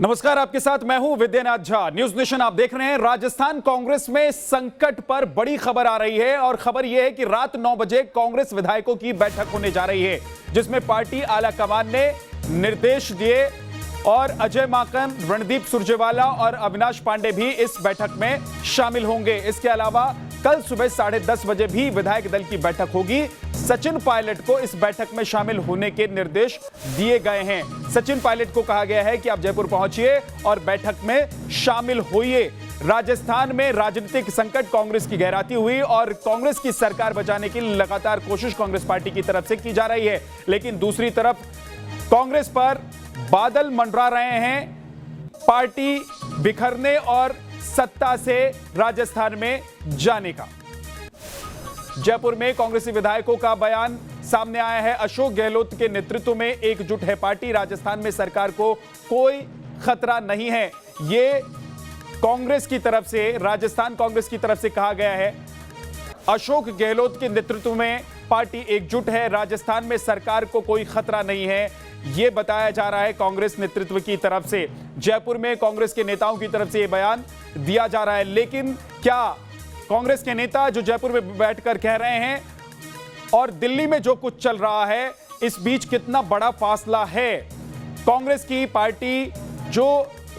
नमस्कार, आपके साथ मैं हूं विद्यानाथ झा। न्यूज नेशन आप देख रहे हैं। राजस्थान कांग्रेस में संकट पर बड़ी खबर आ रही है और खबर यह है कि रात 9 बजे कांग्रेस विधायकों की बैठक होने जा रही है, जिसमें पार्टी आला कमान ने निर्देश दिए और अजय माकन, रणदीप सुरजेवाला और अविनाश पांडे भी इस बैठक में शामिल होंगे। इसके अलावा कल सुबह 10:30 बजे भी विधायक दल की बैठक होगी। सचिन पायलट को इस बैठक में शामिल होने के निर्देश दिए गए हैं। सचिन पायलट को कहा गया है कि आप जयपुर पहुंचिए और बैठक में शामिल होइए। राजस्थान में राजनीतिक संकट, कांग्रेस की गहराती हुई और कांग्रेस की सरकार बचाने की लगातार कोशिश कांग्रेस पार्टी की तरफ से की जा रही है, लेकिन दूसरी तरफ कांग्रेस पर बादल मंडरा रहे हैं पार्टी बिखरने और सत्ता से राजस्थान में जाने का। जयपुर में कांग्रेसी विधायकों का बयान सामने आया है। अशोक गहलोत के नेतृत्व में एकजुट है पार्टी, राजस्थान में सरकार को कोई खतरा नहीं है। यह कांग्रेस की तरफ से, राजस्थान कांग्रेस की तरफ से कहा गया है। अशोक गहलोत के नेतृत्व में पार्टी एकजुट है, राजस्थान में सरकार को कोई खतरा नहीं है, यह बताया जा रहा है कांग्रेस नेतृत्व की तरफ से। जयपुर में कांग्रेस के नेताओं की तरफ से यह बयान दिया जा रहा है, लेकिन क्या कांग्रेस के नेता जो जयपुर में बैठकर कह रहे हैं और दिल्ली में जो कुछ चल रहा है, इस बीच कितना बड़ा फासला है? कांग्रेस की पार्टी जो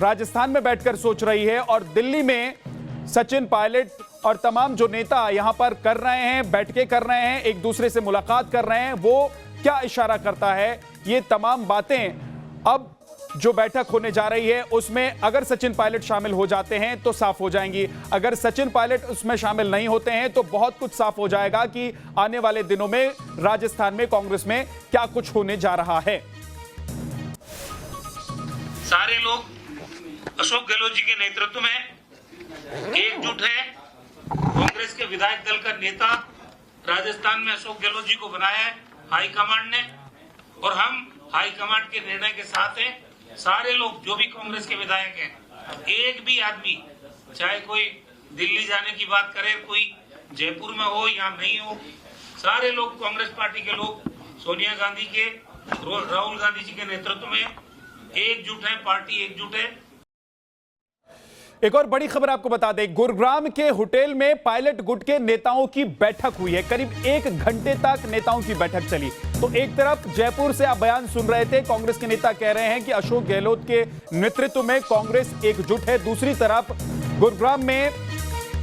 राजस्थान में बैठकर सोच रही है और दिल्ली में सचिन पायलट और तमाम जो नेता यहां पर कर रहे हैं, बैठकें कर रहे हैं, एक दूसरे से मुलाकात कर रहे हैं, वो क्या इशारा करता है? ये तमाम बातें अब जो बैठक होने जा रही है उसमें अगर सचिन पायलट शामिल हो जाते हैं तो साफ हो जाएंगी। अगर सचिन पायलट उसमें शामिल नहीं होते हैं तो बहुत कुछ साफ हो जाएगा कि आने वाले दिनों में राजस्थान में कांग्रेस में क्या कुछ होने जा रहा है। सारे लोग अशोक गहलोत जी के नेतृत्व में एकजुट है। कांग्रेस के विधायक दल का नेता राजस्थान में अशोक गहलोत जी को बनाया है हाईकमांड ने, और हम हाईकमांड के निर्णय के साथ हैं। सारे लोग जो भी कांग्रेस के विधायक हैं, एक भी आदमी चाहे कोई दिल्ली जाने की बात करे, कोई जयपुर में हो या नहीं हो, सारे लोग कांग्रेस पार्टी के लोग सोनिया गांधी के, राहुल गांधी जी के नेतृत्व में एकजुट है, पार्टी एकजुट है। एक और बड़ी खबर आपको बता दें, गुरुग्राम के होटल में पायलट गुट के नेताओं की बैठक हुई है। करीब 1 घंटे तक नेताओं की बैठक चली। तो एक तरफ जयपुर से आप बयान सुन रहे थे, कांग्रेस के नेता कह रहे हैं कि अशोक गहलोत के नेतृत्व में कांग्रेस एकजुट है। दूसरी तरफ गुरुग्राम में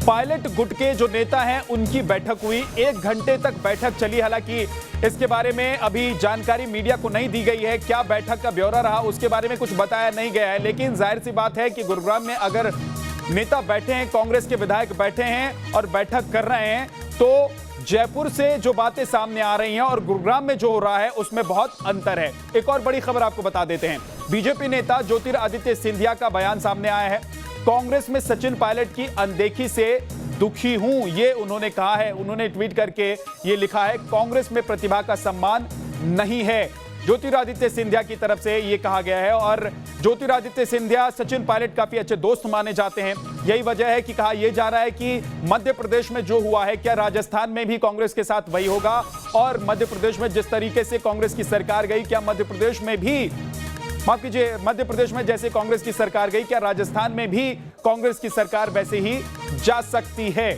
पायलट गुट के जो नेता हैं उनकी बैठक हुई, 1 घंटे तक बैठक चली। हालांकि इसके बारे में अभी जानकारी मीडिया को नहीं दी गई है, क्या बैठक का ब्यौरा रहा उसके बारे में कुछ बताया नहीं गया है। लेकिन जाहिर सी बात है कि गुरुग्राम में अगर नेता बैठे हैं, कांग्रेस के विधायक बैठे हैं और बैठक कर रहे हैं, तो जयपुर से जो बातें सामने आ रही हैं और गुरुग्राम में जो हो रहा है उसमें बहुत अंतर है। एक और बड़ी खबर आपको बता देते हैं, बीजेपी नेता ज्योतिरादित्य सिंधिया का बयान सामने आया है। कांग्रेस में सचिन पायलट की अनदेखी से दुखी हूं, ये उन्होंने कहा है। उन्होंने ट्वीट करके ये लिखा है, कांग्रेस में प्रतिभा का सम्मान नहीं है। ज्योतिरादित्य सिंधिया की तरफ से ये कहा गया है और ज्योतिरादित्य सिंधिया सचिन पायलट काफी अच्छे दोस्त माने जाते हैं। यही वजह है कि कहा यह जा रहा है कि मध्य प्रदेश में जो हुआ है, क्या राजस्थान में भी कांग्रेस के साथ वही होगा? और मध्य प्रदेश में जिस तरीके से कांग्रेस की सरकार गई, क्या मध्य प्रदेश में भी, माफ कीजिए, मध्य प्रदेश में जैसे कांग्रेस की सरकार गई, क्या राजस्थान में भी कांग्रेस की सरकार वैसे ही जा सकती है?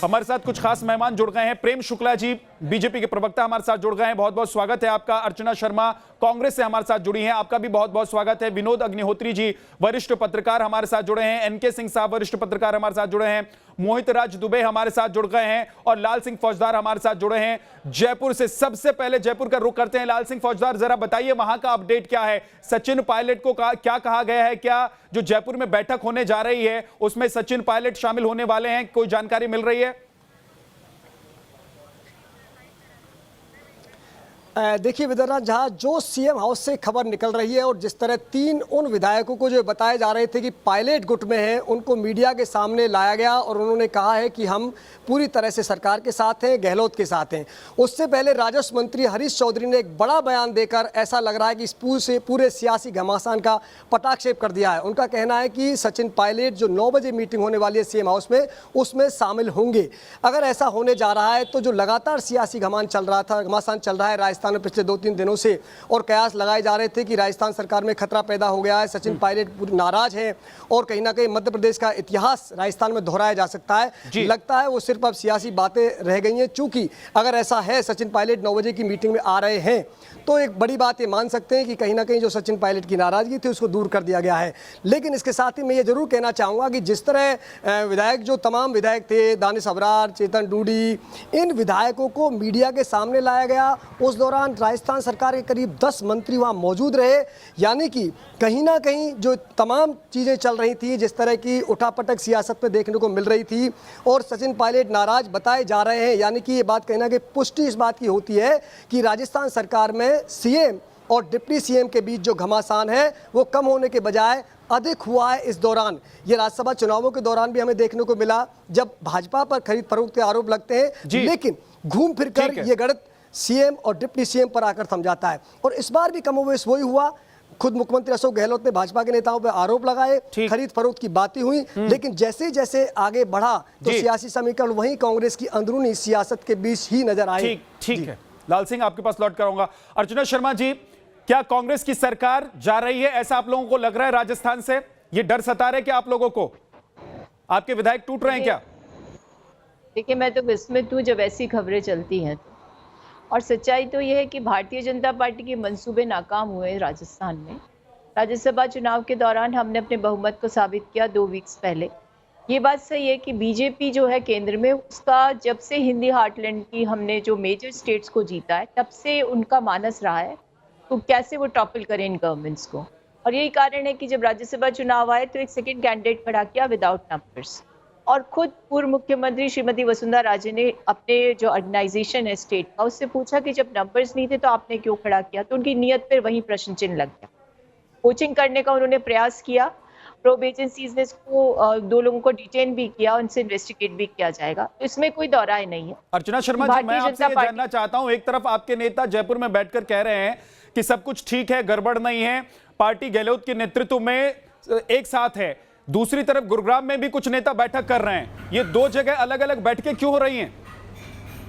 हमारे साथ कुछ खास मेहमान जुड़ गए हैं। प्रेम शुक्ला जी, बीजेपी के प्रवक्ता, हमारे साथ जुड़ गए हैं, बहुत बहुत स्वागत है आपका। अर्चना शर्मा कांग्रेस से हमारे साथ जुड़ी हैं, आपका भी बहुत बहुत स्वागत है। विनोद अग्निहोत्री जी, वरिष्ठ पत्रकार, हमारे साथ जुड़े हैं। एनके सिंह साहब, वरिष्ठ पत्रकार, हमारे साथ जुड़े हैं। मोहित राज दुबे हमारे साथ जुड़ गए हैं और लाल सिंह फौजदार हमारे साथ जुड़े हैं जयपुर से। सबसे पहले जयपुर का रुख करते हैं। लाल सिंह फौजदार, जरा बताइए वहां का अपडेट क्या है? सचिन पायलट को क्या कहा गया है? क्या जो जयपुर में बैठक होने जा रही है उसमें सचिन पायलट शामिल होने वाले हैं? कोई जानकारी मिल रही है? देखिए विद्यानाथ झा, जो सीएम हाउस से खबर निकल रही है और जिस तरह 3 उन विधायकों को जो बताए जा रहे थे कि पायलट गुट में हैं, उनको मीडिया के सामने लाया गया और उन्होंने कहा है कि हम पूरी तरह से सरकार के साथ हैं, गहलोत के साथ हैं। उससे पहले राजस्व मंत्री हरीश चौधरी ने एक बड़ा बयान देकर ऐसा लग रहा है कि इस पूरे सियासी घमासान का पटाक्षेप कर दिया है। उनका कहना है कि सचिन पायलट जो 9 बजे मीटिंग होने वाली है सीएम हाउस में, उसमें शामिल होंगे। अगर ऐसा होने जा रहा है तो जो लगातार सियासी घमासान चल रहा है राजस्थान राजस्थान में पिछले 2-3 दिनों से, और कयास लगाए जा रहे थे कि राजस्थान सरकार में खतरा पैदा हो गया है, सचिन पायलट नाराज हैं और कहीं ना कहीं मध्य प्रदेश का इतिहास राजस्थान में दोहराया जा सकता है। लगता है वो सिर्फ अब सियासी बातें रह गई हैं, चूंकि अगर ऐसा है सचिन पायलट 9 बजे की मीटिंग में आ रहे हैं तो एक बड़ी बात ये मान सकते हैं कि कहीं ना कहीं जो सचिन पायलट की नाराजगी थी उसको दूर कर दिया गया है। लेकिन इसके साथ ही मैं ये जरूर कहना चाहूँगा कि जिस तरह विधायक, जो तमाम विधायक थे, दानिश अबरार, चेतन डूडी, इन विधायकों को मीडिया के सामने लाया गया, उस दौरान राजस्थान सरकार के करीब 10 मंत्री वहाँ मौजूद रहे, यानी कि कहीं ना कहीं जो तमाम चीज़ें चल रही थी, जिस तरह की उठापटक सियासत में देखने को मिल रही थी और सचिन पायलट नाराज बताए जा रहे हैं, यानी कि ये बात कहीं ना कहीं पुष्टि इस बात की होती है कि राजस्थान सरकार में सीएम और डिप्टी सीएम के बीच जो घमासान है वो कम होने के बजाय अधिक हुआ है। इस दौरान ये राज्यसभा चुनावों के दौरान भी हमें देखने को मिला, जब भाजपा पर खरीद फरोख्त के आरोप लगते हैं, लेकिन घूम फिर कर ये गणित सीएम और डिप्टी सीएम पर आकर थम जाता है। और इस बार भी कमोबेश वही हुआ। खुद मुख्यमंत्री अशोक गहलोत ने भाजपा के नेताओं पर आरोप लगाए, खरीद फरोख्त की बातें हुई, लेकिन जैसे जैसे आगे बढ़ा तो सियासी समीकरण वहीं कांग्रेस की अंदरूनी सियासत के बीच ही नजर आए। ठीक है, लाल सिंह आपके पास लौट कर आऊंगा। अर्चना शर्मा जी, क्या कांग्रेस की सरकार जा रही है, ऐसा आप लोगों को लग रहा है राजस्थान से? ये डर सता रहे क्या आप लोगों को? आपके विधायक टूट रहे हैं क्या? देखिए, मैं तो विस्मित हूँ जब ऐसी खबरें चलती हैं, और सच्चाई तो यह है कि भारतीय जनता पार्टी के मंसूबे नाकाम हुए राजस्थान में। राज्यसभा चुनाव के दौरान हमने अपने बहुमत को साबित किया 2 वीक्स पहले। ये बात सही है कि बीजेपी जो है केंद्र में, उसका जब से हिंदी हार्टलैंड की हमने जो मेजर स्टेट्स को जीता है, तब से उनका मानस रहा है तो कैसे वो टॉपल करें इन गवर्नमेंट्स को। और यही कारण है कि जब राज्यसभा चुनाव आए तो एक सेकेंड कैंडिडेट खड़ा किया विदाउट नंबर्स, और खुद पूर्व मुख्यमंत्री श्रीमती वसुंधरा राजे ने अपने जो ऑर्गेनाइजेशन है स्टेट का, उससे पूछा कि जब नंबर्स नहीं थे तो आपने क्यों खड़ा किया, तो उनकी नीयत पर वहीं प्रश्न चिन्ह लग गया। कोचिंग करने का उन्होंने प्रयास किया, प्रोब एजेंसीज ने इसको 2 लोगों को डिटेन भी किया, उनसे इन्वेस्टिगेट भी किया जाएगा, तो इसमें कोई दौराय नहीं है। अर्चना शर्मा जी, मैं आपसे ये जानना चाहता हूं, एक तरफ आपके नेता जयपुर में बैठकर कह रहे हैं कि सब कुछ ठीक है, गड़बड़ नहीं है, पार्टी गहलोत के नेतृत्व में एक साथ है, दूसरी तरफ गुरुग्राम में भी कुछ नेता बैठक कर रहे हैं, ये 2 जगह अलग अलग बैठकें क्यों हो रही हैं?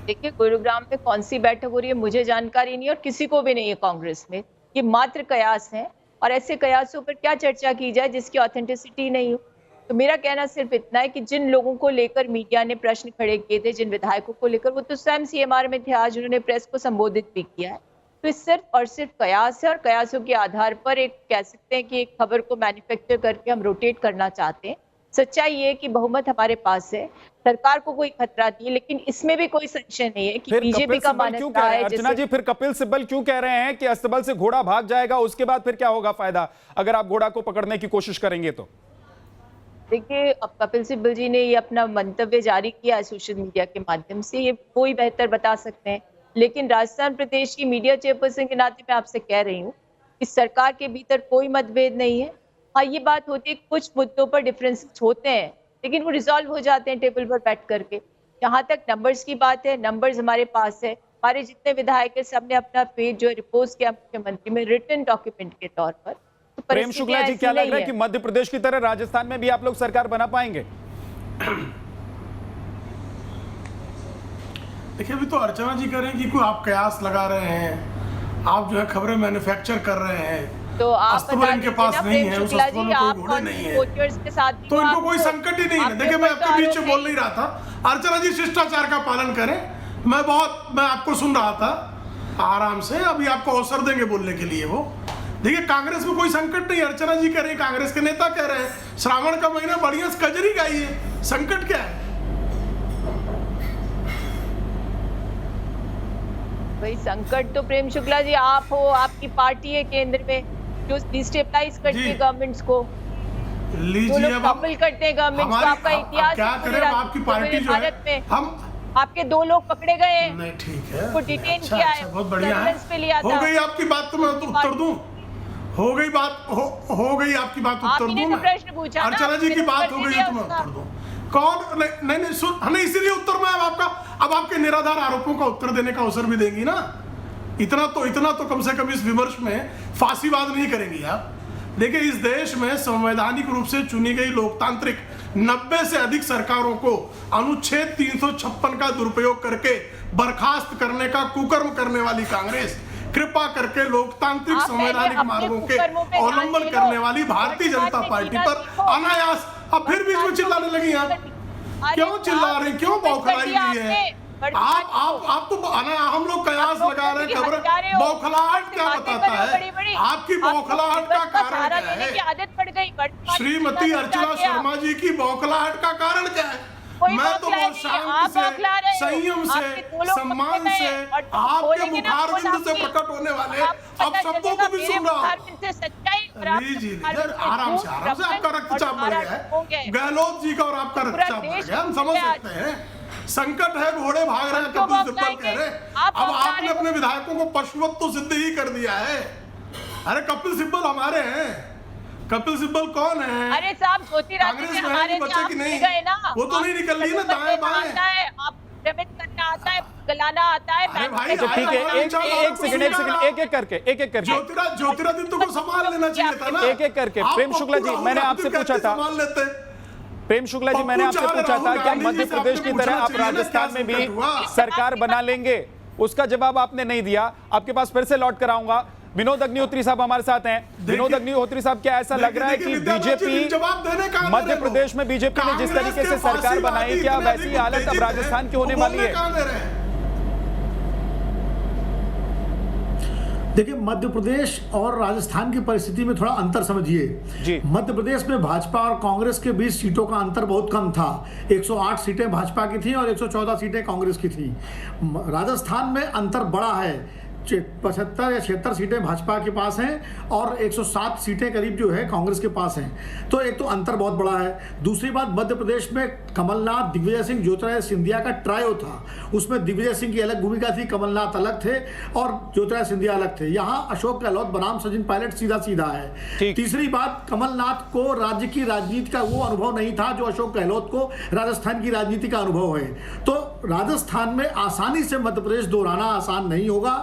देखिए, गुरुग्राम में कौन सी बैठक हो रही है मुझे जानकारी नहीं, और किसी को भी नहीं है कांग्रेस में। ये मात्र कयास है, और ऐसे कयासों पर क्या चर्चा की जाए जिसकी ऑथेंटिसिटी नहीं हो। तो मेरा कहना सिर्फ इतना है कि जिन लोगों को लेकर मीडिया ने प्रश्न खड़े किए थे, जिन विधायकों को लेकर, वो तो स्वयं सीएमआर में थे, आज उन्होंने प्रेस को संबोधित भी किया है। तो ये सिर्फ और सिर्फ कयास है, और कयासों के आधार पर एक कह सकते हैं कि एक खबर को मैन्युफैक्चर करके हम रोटेट करना चाहते हैं। सच्चाई ये है कि बहुमत हमारे पास है, सरकार को कोई खतरा नहीं है, लेकिन इसमें भी कोई संशय नहीं है कि बीजेपी का मानस क्या है। अर्चना जी, फिर कपिल सिब्बल क्यों कह रहे हैं कि अस्तबल से घोड़ा भाग जाएगा, उसके बाद फिर क्या होगा फायदा अगर आप घोड़ा को पकड़ने की कोशिश करेंगे तो? देखिए, अब कपिल सिब्बल जी ने ये अपना मंतव्य जारी किया है सोशल मीडिया के माध्यम से, ये कोई बेहतर बता सकते हैं, लेकिन राजस्थान प्रदेश की मीडिया चेयरपर्सन के नाते मैं आपसे कह रही हूँ कि सरकार के भीतर कोई मतभेद नहीं है। हाँ, ये बात होती है कुछ मुद्दों पर डिफरेंस होते हैं, लेकिन वो रिजॉल्व हो जाते हैं टेबल पर बैठ करके। जहाँ तक नंबर्स की बात है, नंबर्स हमारे पास है, हमारे जितने विधायक है सबने अपना पेज जो रिपोज किया मुख्यमंत्री में रिटन डॉक्यूमेंट के तौर पर। तो प्रेम शुक्ला जी, क्या लग रहा है कि मध्य प्रदेश की तरह राजस्थान में भी आप लोग सरकार बना पाएंगे? देखिए, अभी तो अर्चना जी कह रहे हैं कि कोई आप कयास लगा रहे हैं, आप जो है खबरें मैन्युफैक्चर कर रहे हैं, तो आप इनके पास नहीं है, उस अस्तबल में कोई घोड़े नहीं है, तो इनको कोई संकट ही नहीं है। देखिए, मैं आपके बीच में बोल नहीं रहा था, अर्चना जी शिष्टाचार का पालन करें, मैं आपको सुन रहा था आराम से, अभी आपको अवसर देंगे बोलने के लिए। वो देखिए, कांग्रेस में कोई संकट नहीं, अर्चना जी कह रहे हैं, कांग्रेस के नेता कह रहे हैं, श्रावण का महीना बढ़िया कजरी गाई है, संकट क्या है? भाई, संकट तो प्रेम शुक्ला जी आप हो, आपकी पार्टी है केंद्र में जो डिस्टेबलाइज करती है गवर्नमेंट्स को, लीजिए, कपल करते हैं गवर्नमेंट्स को। आपका इतिहास क्या करें, आपकी पार्टी जो है, में हम आपके 2 लोग पकड़े गए हैं, नहीं ठीक है, वो डिटेन किया है, बहुत बढ़िया है, हो गई आपकी बात, तो मैं उत्तर दूं, हो गई बात, हो गई आपकी बात, उत्तर दूं मैं। प्रश्न पूछा, अर्चना जी की बात हो गई है तो मैं उत्तर दूं। कौन नहीं सुन, नहीं इसीलिए उत्तर में अब आपके निराधार आरोपों का उत्तर देने का अवसर भी देंगी ना, इतना तो कम से कम इस विमर्श में फांसीवाद नहीं करेंगी आप। देखिए, इस देश में संवैधानिक रूप से चुनी गई लोकतांत्रिक 90 से अधिक सरकारों को अनुच्छेद 356 का दुरुपयोग करके बर्खास्त करने का कुकर्म करने वाली कांग्रेस कृपा करके लोकतांत्रिक आप संवैधानिक पहले मार्गों अपने के कुकर्मों पे ध्यान अवलंबन दे करने लो। वाली भारतीय जनता पार्टी पर अनायास अब फिर बीच में चिल्लाने लगी आप। क्यों चिल्ला रही, क्यों बौखलाई हुई है आप तो हम लोग कयास लगा रहे हैं, खबर बौखलाहट क्या बताता है, आपकी बौखलाहट का कारण क्या है? आदत पड़ गई श्रीमती अर्चना शर्मा जी की बौखलाहट का कारण क्या है? मैं तो बहुत शांति से, संयम से, सम्मान से, आपके मुखारबिंद से प्रकट होने वाले अब शब्दों को भी सुन रहा हूँ। जी आराम से आपका रक्तचाप बढ़ गया है, गहलोत जी का और आपका रक्तचाप बढ़ गया, हम समझ सकते हैं। संकट है, घोड़े भाग रहे हैं, कपिल सिब्बल कह रहे। अब आपने अपने विधायकों को पशुवत्व सिद्ध ही कर दिया है। अरे कपिल सिब्बल हमारे हैं, कपिल सिब्बल कौन है? अरे साहब कांग्रेस में हमारे बच्चे की नहीं गए ना, वो तो नहीं निकल रही ना दाएं बाएं। आप भ्रमित करना आता है, गलाना आता है। अरे भाई अच्छा ठीक है, एक सेकंड एक एक करके ज्योतिरादित्य को संभाल लेना चाहिए था ना, एक करके। प्रेम शुक्ला जी, मैंने आपसे पूछा था, प्रेम शुक्ला जी, मैंने आपसे पूछा था क्या मध्य प्रदेश की तरह आप राजस्थान में भी सरकार बना लेंगे? उसका जवाब आपने नहीं दिया। आपके पास फिर से लौट कर आऊंगा। विनोद अग्निहोत्री साहब हमारे साथ हैं। विनोद अग्निहोत्री साहब, क्या ऐसा लग रहा है कि बीजेपी मध्य प्रदेश में बीजेपी ने जिस तरीके से सरकार बनाई, क्या वैसी हालत अब राजस्थान की होने वाली है? देखिए, मध्य प्रदेश और राजस्थान की परिस्थिति में थोड़ा अंतर समझिए। मध्य प्रदेश में भाजपा और कांग्रेस के बीच सीटों का अंतर बहुत कम था। 108 सीटें भाजपा की थी और 114 सीटें कांग्रेस की थी। राजस्थान में अंतर बड़ा है, 75 या 76 सीटें भाजपा के पास हैं और 107 सीटें करीब जो है कांग्रेस के पास हैं। तो एक तो अंतर बहुत बड़ा है। दूसरी बात, मध्य प्रदेश में कमलनाथ, दिग्विजय सिंह, ज्योतिरादित्य सिंधिया का ट्रायो था। उसमें दिग्विजय सिंह की अलग भूमिका थी, कमलनाथ अलग थे और ज्योतिरादित्य सिंधिया अलग थे। यहाँ अशोक गहलोत बनाम सचिन पायलट सीधा सीधा है। तीसरी बात, कमलनाथ को राज्य की राजनीति का वो अनुभव नहीं था जो अशोक गहलोत को राजस्थान की राजनीति का अनुभव है। तो राजस्थान में आसानी से मध्य प्रदेश दोहराना आसान नहीं होगा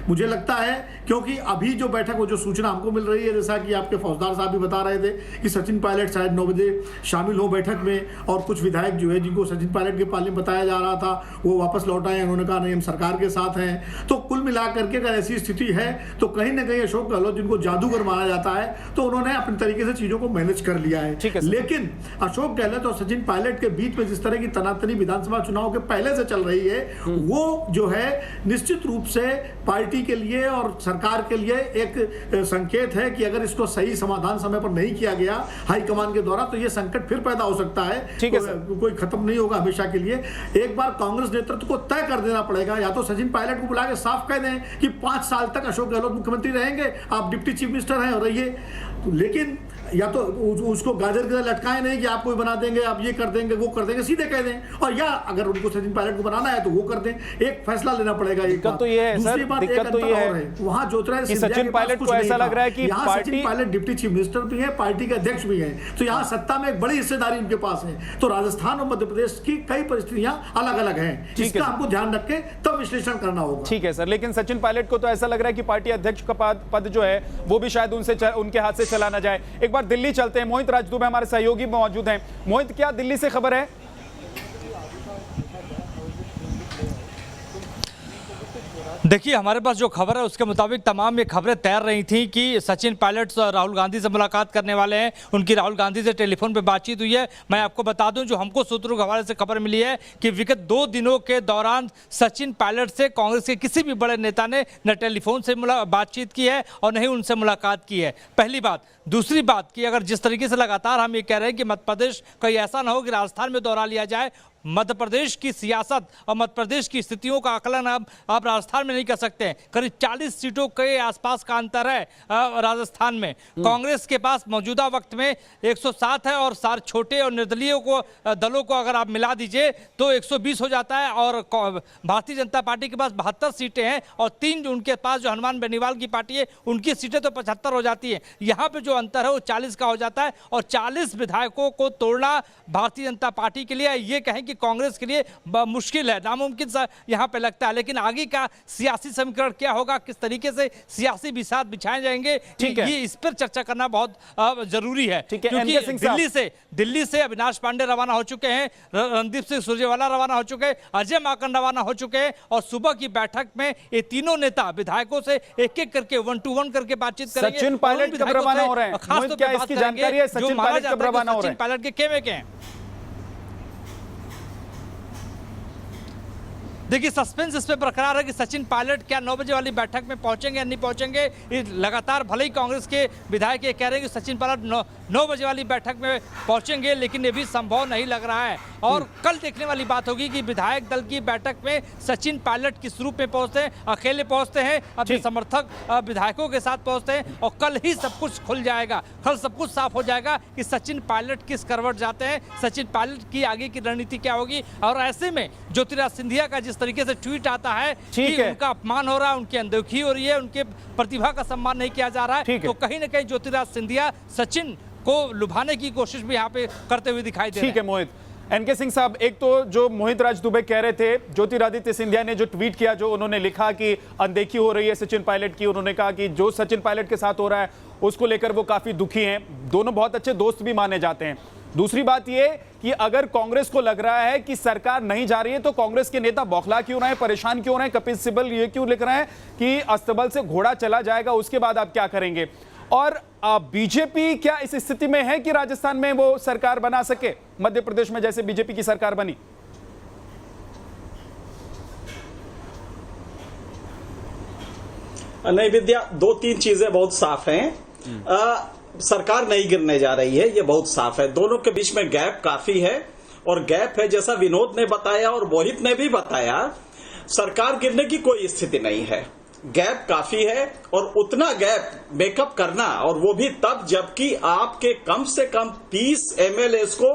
मुझे लगता है, क्योंकि अभी जो बैठक, वो जो सूचना हमको मिल रही है, जैसा कि आपके फौजदार साहब भी बता रहे थे कि सचिन पायलट शायद 9 बजे शामिल हो बैठक में, और कुछ विधायक जो है जिनको सचिन पायलट के पाले में बताया जा रहा था वो वापस लौट आए। उन्होंने कहा नहीं, हम सरकार के साथ हैं। तो कुल मिलाकर के अगर ऐसी स्थिति है तो कहीं ना कहीं अशोक गहलोत, जिनको जादूगर माना जाता है, तो उन्होंने अपने तरीके से चीजों को मैनेज कर लिया है। लेकिन अशोक गहलोत और सचिन पायलट के बीच में जिस तरह की तनातनी विधानसभा चुनाव के पहले से चल रही है, वो जो है निश्चित रूप से पार्टी के लिए और सरकार के लिए एक संकेत है कि अगर इसको सही समाधान समय पर नहीं किया गया हाईकमान के द्वारा तो ये संकट फिर पैदा हो सकता है। कोई खत्म नहीं होगा हमेशा के लिए। एक बार कांग्रेस नेतृत्व को तय कर देना पड़ेगा, या तो सचिन पायलट को बुला के साफ कह दें कि 5 साल तक अशोक गहलोत मुख्यमंत्री रहेंगे, आप डिप्टी चीफ मिनिस्टर हैं और रहिए, लेकिन या तो उसको गाजर की तरह लटकाएं नहीं कि आप कोई बना देंगे, आप ये कर देंगे, वो कर देंगे, सीधे कह दें। और या अगर उनको सचिन पायलट को बनाना है तो वो कर दें। एक फैसला लेना पड़ेगा। दिक्कत तो ये है सर, दिक्कत तो ये है वहां ज्योतिरादित्य सिंधिया सचिन पायलट को ऐसा लग रहा है कि Sachin Pilot deputy chief minister भी है, पार्टी के अध्यक्ष भी है, तो यहाँ सत्ता में एक बड़ी हिस्सेदारी उनके पास है। तो राजस्थान और मध्य प्रदेश की कई परिस्थितियां अलग अलग हैं, इसका हमको ध्यान रख के तब विश्लेषण करना होगा। ठीक है सर, लेकिन सचिन पायलट को तो ऐसा लग रहा है कि पार्टी अध्यक्ष का पद जो है वो भी शायद उनके हाथ से चला ना जाए। एक बार दिल्ली चलते हैं, मोहित राजदूबे हमारे सहयोगी मौजूद हैं। मोहित, क्या दिल्ली से खबर है? देखिए, हमारे पास जो खबर है उसके मुताबिक तमाम ये खबरें तैर रही थी कि सचिन पायलट राहुल गांधी से मुलाकात करने वाले हैं। उनकी राहुल गांधी से टेलीफोन पे बातचीत हुई है। मैं आपको बता दूं, जो हमको सूत्रों के हवाले से खबर मिली है कि विगत 2 दिनों के दौरान सचिन पायलट से कांग्रेस के किसी भी बड़े नेता ने न टेलीफोन से बातचीत की है और न ही उनसे मुलाकात की है, पहली बात। दूसरी बात कि अगर जिस तरीके से लगातार हम ये कह रहे हैं कि मध्य प्रदेश कहीं ऐसा ना हो कि राजस्थान में दोहरा लिया जाए, मध्य प्रदेश की सियासत और मध्य प्रदेश की स्थितियों का आकलन आप राजस्थान में नहीं कर सकते हैं। करीब 40 सीटों के आसपास का अंतर है राजस्थान में। कांग्रेस के पास मौजूदा वक्त में 107 है और सारे छोटे और निर्दलीय दलों को अगर आप मिला दीजिए तो 120 हो जाता है, और भारतीय जनता पार्टी के पास 72 सीटें हैं और 3 उनके पास जो हनुमान बेनीवाल की पार्टी है उनकी सीटें तो 75 हो जाती है। यहाँ पे जो अंतर है वो 40 का हो जाता है, और 40 विधायकों को तोड़ना भारतीय जनता पार्टी के लिए, ये कहें कि कांग्रेस के लिए मुश्किल है, नामुमकिन सा यहाँ पे लगता है। लेकिन आगे का सियासी समीकरण क्या होगा, किस तरीके से सियासी बिसात बिछाए जाएंगे, ये इस पर चर्चा करना बहुत जरूरी है। क्योंकि दिल्ली से अविनाश पांडे रवाना हो चुके हैं, रणदीप सिंह सुरजेवाला रवाना हो चुके हैं, अजय माकन रवाना हो चुके हैं, और सुबह की बैठक में ये तीनों नेता विधायकों से एक एक करके 1-to-1 करके बातचीत करेंगे। सचिन पायलट कब रवाना हो रहे हैं? खासतौर क्या इसकी जानकारी है? सचिन पायलट कब रवाना हो रहे हैं? सचिन पायलट के खेमे के हैं। देखिए, सस्पेंस इस पे बरकरार है कि सचिन पायलट क्या 9 बजे वाली बैठक में पहुंचेंगे या नहीं पहुंचेंगे। लगातार भले ही कांग्रेस के विधायक ये कह रहे हैं कि सचिन पायलट 9 बजे वाली बैठक में पहुंचेंगे, लेकिन ये भी संभव नहीं लग रहा है। और कल देखने वाली बात होगी कि विधायक दल की बैठक में सचिन पायलट किस रूप में पहुंचते हैं, अकेले पहुंचते हैं, अपने समर्थक विधायकों के साथ पहुंचते हैं, और कल ही सब कुछ खुल जाएगा, कल सब कुछ साफ हो जाएगा कि सचिन पायलट किस करवट जाते हैं, सचिन पायलट की आगे की रणनीति क्या होगी। और ऐसे में ज्योतिरादित्य सिंधिया का जिस तरीके से ट्वीट आता है कि उनका अपमान हो रहा है, उनकी अनदेखी हो रही है, उनके प्रतिभा का सम्मान नहीं किया जा रहा है, तो कहीं ना कहीं ज्योतिरादित्य सिंधिया सचिन को लुभाने की कोशिश भी यहाँ पे करते हुए दिखाई दे रहे हैं। ठीक है मोहित। एनके सिंह साहब, एक तो जो मोहित राज दुबे कह रहे थे, ज्योतिरादित्य सिंधिया ने जो ट्वीट किया, जो उन्होंने लिखा कि अनदेखी हो रही है सचिन पायलट की, उन्होंने कहा कि जो सचिन पायलट के साथ हो रहा है उसको लेकर वो काफी दुखी हैं। दोनों बहुत अच्छे दोस्त भी माने जाते हैं। दूसरी बात ये कि अगर कांग्रेस को लग रहा है कि सरकार नहीं जा रही है, तो कांग्रेस के नेता बौखला क्यों रहे हैं, परेशान क्यों रहे हैं? कपिल सिब्बल ये क्यों लिख रहे हैं कि अस्तबल से घोड़ा चला जाएगा, उसके बाद आप क्या करेंगे? और बीजेपी क्या इस स्थिति में है कि राजस्थान में वो सरकार बना सके, मध्य प्रदेश में जैसे बीजेपी की सरकार बनी? नहीं विद्या, 2-3 चीजें बहुत साफ हैं। सरकार नहीं गिरने जा रही है, ये बहुत साफ है। दोनों के बीच में गैप काफी है, और गैप है जैसा विनोद ने बताया और मोहित ने भी बताया, सरकार गिरने की कोई स्थिति नहीं है। गैप काफी है, और उतना गैप मेकअप करना, और वो भी तब जबकि आपके कम से कम 30 MLAs को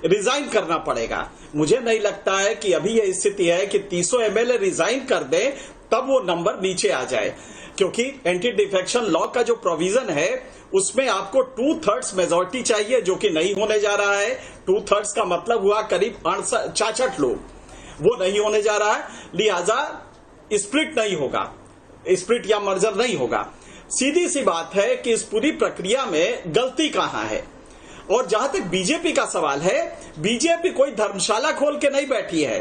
रिजाइन करना पड़ेगा। मुझे नहीं लगता है कि अभी यह स्थिति है कि 300 MLA रिजाइन कर दें तब वो नंबर नीचे आ जाए, क्योंकि एंटी डिफेक्शन लॉ का जो प्रोविजन है उसमें आपको 2/3 मेजोरिटी चाहिए, जो कि नहीं होने जा रहा है। 2/3 का मतलब हुआ करीब 66 लोग, वो नहीं होने जा रहा है। लिहाजा स्प्लिट नहीं होगा, स्प्लिट या मर्जर नहीं होगा। सीधी सी बात है कि इस पूरी प्रक्रिया में गलती कहां है। और जहां तक बीजेपी का सवाल है, बीजेपी कोई धर्मशाला खोल के नहीं बैठी है।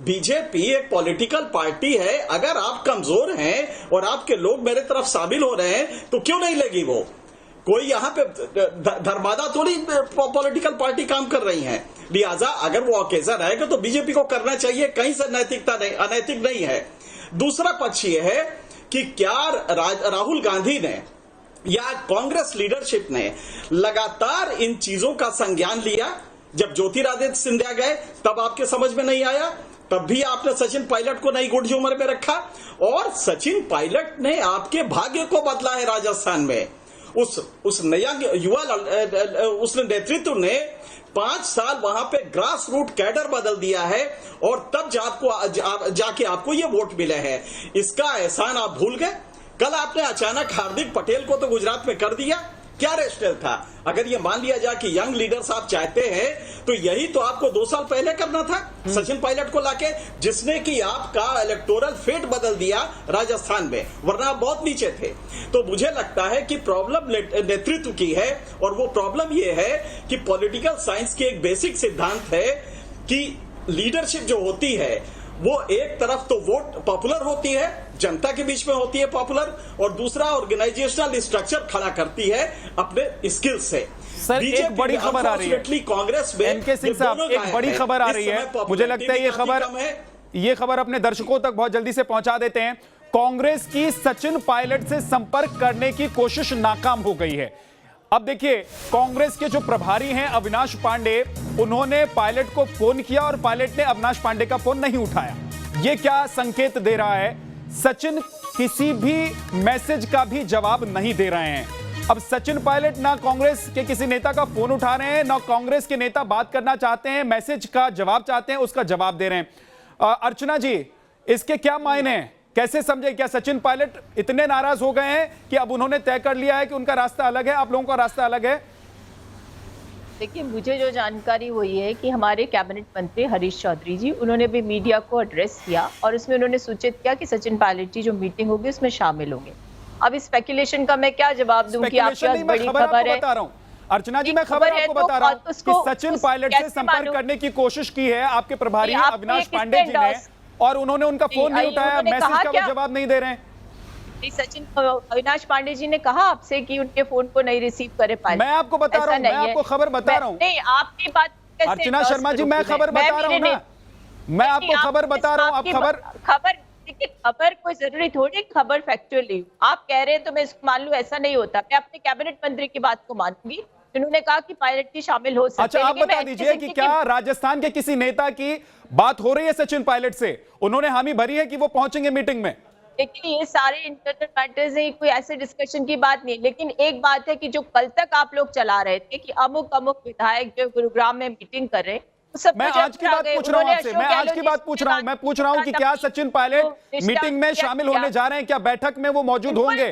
बीजेपी एक पॉलिटिकल पार्टी है। अगर आप कमजोर हैं और आपके लोग मेरे तरफ शामिल हो रहे हैं तो क्यों नहीं लेगी वो? कोई यहाँ पे धर्मादा थोड़ी पॉलिटिकल पार्टी काम कर रही है। लिहाजा अगर वो ऑकेजन रहेगा तो बीजेपी को करना चाहिए, कहीं से नैतिकता नहीं, अनैतिक नहीं है। दूसरा पक्ष ये है कि क्या राहुल गांधी ने या कांग्रेस लीडरशिप ने लगातार इन चीजों का संज्ञान लिया? जब ज्योतिरादित्य सिंधिया गए तब आपके समझ में नहीं आया, तब भी आपने सचिन पायलट को नई गुट झूमर में रखा, और सचिन पायलट ने आपके भाग्य को बदला है राजस्थान में। उस नया युवा उस नेतृत्व ने 5 साल वहां पे ग्रास रूट कैडर बदल दिया है, और तब जाके आपको ये वोट मिले हैं। इसका एहसान आप भूल गए। कल आपने अचानक हार्दिक पटेल को तो गुजरात में कर दिया, क्या रेशनल था? अगर ये मान लिया जाए कि यंग लीडर्स आप चाहते हैं तो यही तो आपको 2 साल पहले करना था, सचिन पायलट को लाके, जिसने कि आपका इलेक्टोरल फेट बदल दिया राजस्थान में, वरना आप बहुत नीचे थे। तो मुझे लगता है कि प्रॉब्लम नेतृत्व की है, और वो प्रॉब्लम ये है कि पॉलिटिकल साइंस की एक बेसिक सिद्धांत है कि लीडरशिप जो होती है वो एक तरफ तो वोट पॉपुलर होती है, जनता के बीच में होती है पॉपुलर, और दूसरा ऑर्गेनाइजेशनल स्ट्रक्चर खड़ा करती है अपने स्किल से। सर, एक बड़ी खबर आ रही है कांग्रेस में, एनके सिंह साहब, एक बड़ी खबर आ रही है। मुझे लगता है ये खबर अपने दर्शकों तक बहुत जल्दी से पहुंचा देते हैं। कांग्रेस की सचिन पायलट से संपर्क करने की कोशिश नाकाम हो गई है। अब देखिए, कांग्रेस के जो प्रभारी हैं अविनाश पांडे, उन्होंने पायलट को फोन किया और पायलट ने अविनाश पांडे का फोन नहीं उठाया। यह क्या संकेत दे रहा है? सचिन किसी भी मैसेज का भी जवाब नहीं दे रहे हैं। अब सचिन पायलट ना कांग्रेस के किसी नेता का फोन उठा रहे हैं, ना कांग्रेस के नेता बात करना चाहते हैं, मैसेज का जवाब चाहते हैं, उसका जवाब दे रहे हैं। अर्चना जी, इसके क्या मायने हैं, कैसे समझे? क्या सचिन पायलट इतने नाराज हो गए हैं कि अब उन्होंने तय कर लिया है कि उनका रास्ता अलग है, आप लोगों का रास्ता अलग है? देखिए, मुझे जो जानकारी हुई है कि हमारे कैबिनेट मंत्री हरीश चौधरी जी, उन्होंने भी मीडिया को एड्रेस किया और उसमें उन्होंने सूचित किया कि सचिन पायलट की जो मीटिंग होगी उसमें शामिल होंगे। अब इस स्पेकुलेशन का मैं क्या जवाब दूं कि आपके पास बड़ी खबर है। अर्चना जी, मैं खबर आपको बता रहा हूं कि सचिन पायलट से संपर्क करने की कोशिश की है आपके प्रभारी अविनाश पांडे जी ने, और उन्होंने उनका फोन नहीं उठाया, मैसेज का वो जवाब नहीं दे रहे हैं। सचिन अविनाश पांडे जी ने कहा आपसे कि उनके फोन को नहीं रिसीव करे पायलट। मैं आपको बता रहा हूं, मैं आपको खबर बता रहा हूं। नहीं, आपकी बात अर्चना शर्मा जी, मैं खबर बता रहा हूं ना, मैं आपको खबर बता रहा हूं। आप खबर देखिए, खबर कोई जरूरी थोड़ी खबर फैक्चुअली आप कह रहे हैं तो मैं इसको मान लूं, ऐसा नहीं होता। मैं अपने कैबिनेट मंत्री की बात को मानूंगी जिन्होंने कहा कि पायलट की शामिल हो सकते हैं। अच्छा, आप बता दीजिए कि क्या राजस्थान के किसी नेता की बात हो रही है सचिन पायलट से? उन्होंने हामी भरी है कि वो पहुंचेंगे मीटिंग में? देखिए, ये सारे इंटरनल मैटर्स हैं, कोई ऐसे डिस्कशन की बात नहीं, लेकिन एक बात है कि जो कल तक आप लोग चला रहे थे कि अमुक अमुक विधायक जो गुरुग्राम में मीटिंग कर रहे हैं, मैं आज की बात पूछ रहा हूं आपसे, मैं आज की बात पूछ रहा हूं, मैं पूछ रहा हूं कि क्या सचिन पायलट मीटिंग में शामिल होने जा रहे हैं? क्या बैठक में वो मौजूद होंगे?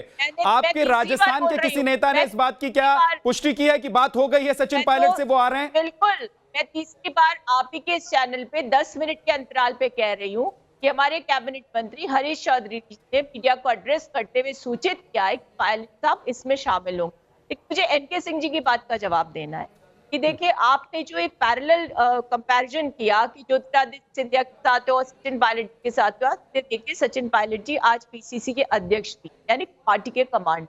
आपके राजस्थान के किसी नेता ने इस बात की क्या पुष्टि की है कि बात हो गई है सचिन पायलट से, वो आ रहे हैं? बिल्कुल, मैं तीसरी बार आप ही के इस चैनल पे 10 मिनट के अंतराल पे कह रही हूँ कि हमारे कैबिनेट मंत्री हरीश चौधरी जी ने मीडिया को एड्रेस करते हुए सूचित किया है कि पायलट साहब इसमें शामिल होंगे। मुझे एनके सिंह जी की बात का जवाब देना है कि देखिए, आपने जो एक पैरेलल कंपैरिजन किया कि ज्योतिरादित्य सिंधिया के साथ और सचिन पायलट के साथ हुआ, देखिए सचिन पायलट जी आज पीसीसी के अध्यक्ष थी, यानी पार्टी के कमांड,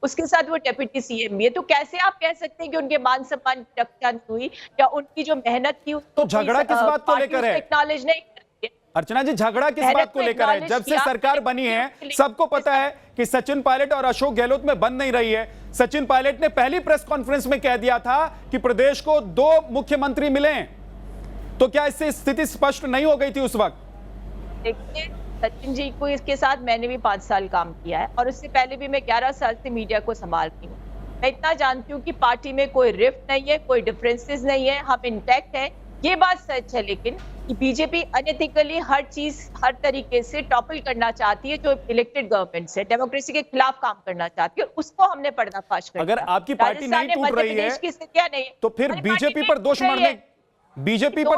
उसके साथ वो डेप्यूटी सीएम भी है। तो कैसे आप कह सकते हैं कि उनके मान सम्मान की रक्षा नहीं हुई या उनकी जो मेहनत थी तो झगड़ा किस बात को लेकर है? एक्नॉलेज नहीं। अर्चना जी, झगड़ा किस बात को लेकर है? जब से सरकार बनी है सबको पता है कि सचिन पायलट और अशोक गहलोत में बन नहीं रही है। सचिन पायलट ने पहली प्रेस कॉन्फ्रेंस में कह दिया था कि प्रदेश को 2 मुख्यमंत्री मिले, तो क्या इससे स्थिति स्पष्ट नहीं हो गई थी उस वक्त? देखिए, सचिन जी को इसके साथ मैंने भी 5 साल काम किया है और उससे पहले भी मैं 11 साल से मीडिया को संभालती हूँ। मैं इतना जानती हूँ कि पार्टी में कोई रिफ्ट नहीं है, कोई डिफरेंसेस नहीं है, हम इंटैक्ट हैं। ये बात सच है, लेकिन कि बीजेपी अनएथिकली हर चीज हर तरीके से टॉपल करना चाहती है जो इलेक्टेड गवर्नमेंट से, डेमोक्रेसी के खिलाफ काम करना चाहती है, और उसको हमने पर्दाफाश कर दिया। अगर आपकी पार्टी नहीं टूट रही है की स्थितियां नहीं है, तो फिर बीजेपी पर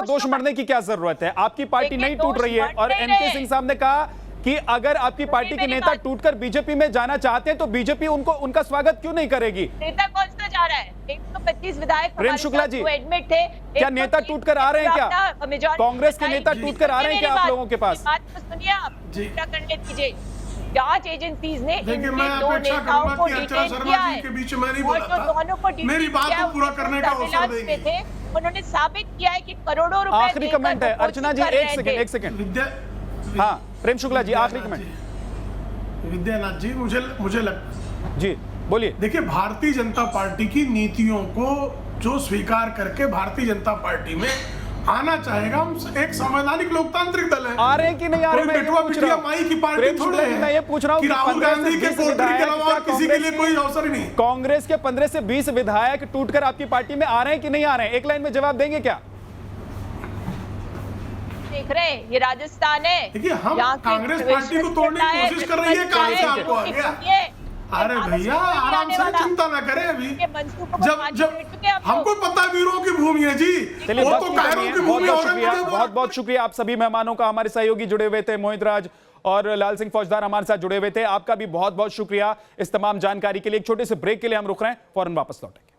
दोष मढ़ने की क्या जरूरत है? आपकी पार्टी नहीं टूट रही है और एनके सिंह साहब ने कहा कि अगर आपकी पार्टी के नेता टूटकर बीजेपी में जाना चाहते हैं तो बीजेपी उनका स्वागत क्यों नहीं करेगी? नेता कौन सा जा रहा है? 125 विधायक प्रेम शुक्ला जी, एडमिट थे। क्या नेता टूटकर आ रहे हैं? क्या कांग्रेस के नेता टूटकर आ रहे हैं क्या आप लोगों के पास? बात तो सुनिए आप, पूरा करने दीजिए। जांच एजेंसीज ने देखिए, मैं अपेक्षा करूंगा कि अर्चना शर्मा जी के बीच में नहीं बोला था, मेरी बात को पूरा करने का अवसर देंगे। उन्होंने साबित किया है कि करोड़ों रुपए। आखिरी कमेंट है अर्चना जी, एक सेकंड। हाँ, प्रेम शुक्ला जी, आखिरी कमेंट। विद्यानाथ जी, मुझे जी बोलिए। देखिए, भारतीय जनता पार्टी की नीतियों को जो स्वीकार करके भारतीय जनता पार्टी में आना चाहेगा, हम एक संवैधानिक लोकतांत्रिक दल है। आ रहे हैं कि नहीं आ रहे? मैं बेटवा बिटिया माई की पार्टी थोड़े है। मैं ये पूछ रहा हूं कि राहुल गांधी के पोर्ट्रेट के अलावा और किसी के लिए कोई अवसर ही नहीं। कांग्रेस के 15 से 20 विधायक टूटकर आपकी पार्टी में आ रहे हैं कि नहीं आ रहे हैं? एक लाइन में जवाब देंगे क्या? देख रहे हैं, ये राजस्थान है। देखिए, हम कांग्रेस पार्टी को तोड़ने की कोशिश कर रही है। कहां से आपको आ गया? अरे भैया, आराम से, चिंता ना करें। अभी जब हमको पता वीरों की भूमि है जी, वो तो कायरों की भूमि है। बहुत बहुत शुक्रिया आप सभी मेहमानों का। हमारे सहयोगी जुड़े हुए थे, मोहित राज और लाल सिंह फौजदार हमारे साथ जुड़े हुए थे। आपका भी बहुत बहुत शुक्रिया इस तमाम जानकारी के लिए। एक छोटे से ब्रेक के लिए हम रुक रहे हैं, फौरन वापस लौटेंगे।